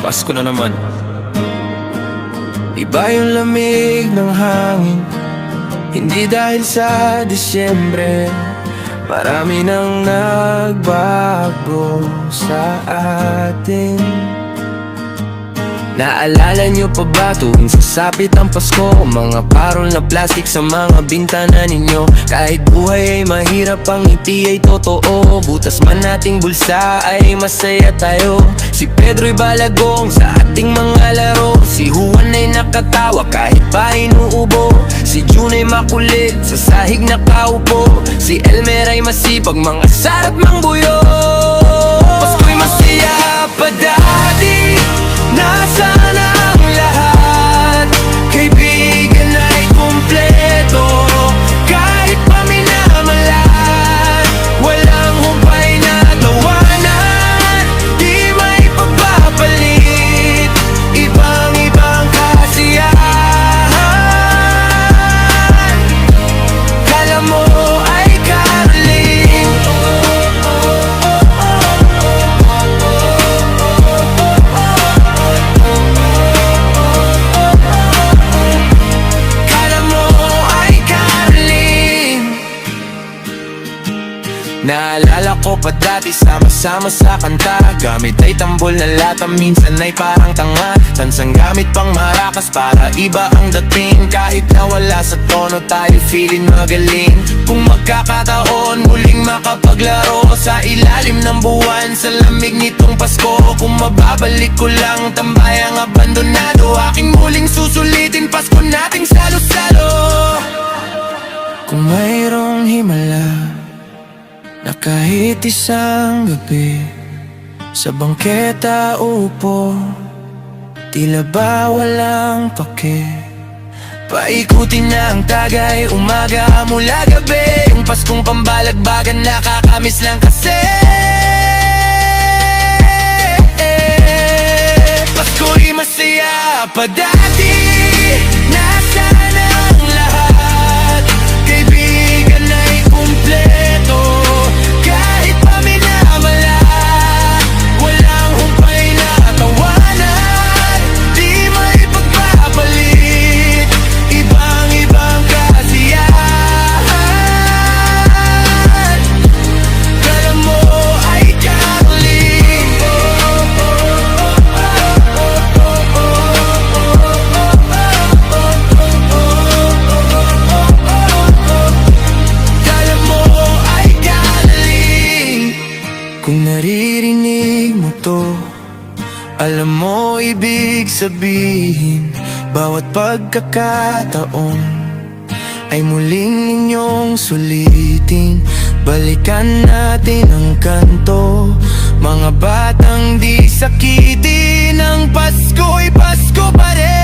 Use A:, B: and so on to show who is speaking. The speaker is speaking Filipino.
A: Pasko na naman.
B: Iba yung lamig ng hangin, hindi dahil sa Disyembre. Marami nang nagbago sa atin. Naalala nyo pa ba tuwing sasapit ang Pasko? Mga parol na plastic sa mga bintana ninyo. Kahit buhay ay mahirap, ang ngiti ay totoo. Butas man nating bulsa ay masaya tayo. Si Pedro'y balagong sa ating mga laro. Si Juan ay nakatawa kahit pa inuubo. Si June ay makulit sa sahig nakaupo. Si Elmer ay masipag, mga sarap mangbuyo. Pasko'y masaya pa dati, nasaan ang lahat? Kaibigan ay kumpleto, kahit paminamalat. Walang humpay na tawanan, di may pagpapalit. Ibang-ibang kasiyahan, kala mo ay caroling. Naalala ko pa dati, sama-sama sa kanta. Gamit ay tambol na lata, minsan ay parang tanga. Sansang gamit pang marakas para iba ang dating. Kahit na wala sa tono, tayo feeling magaling. Kung magkakataon, muling makapaglaro sa ilalim ng buwan, sa lamig nitong Pasko. Kung mababalik ko lang, tambayang abandonado. Aking muling susulitin, Pasko nating salo-salo. Kung mayroong himala na kahit isang gabi sa bangketa upo, tila ba walang pake. Paikutin na ang tagay, umaga mula gabi. Yung Paskong pambalagbagan, nakakamiss lang kasi. Pasko'y masaya pa dati, nasaan ang lahat? Kaibigan ay kumpleto, kahit paminamalat. Walang humpay na tawanan, di may pagpapalit. Ibang-ibang kasiyahan, kala mo ay caroling. Kala mo ay caroling. Kung naririnig mo to, alam mo ibig sabihin, bawat pagkakataon ay muling inyong sulitin. Balikan natin ang kanto, mga batang di sakitin. Ang Pasko'y Pasko pa rin.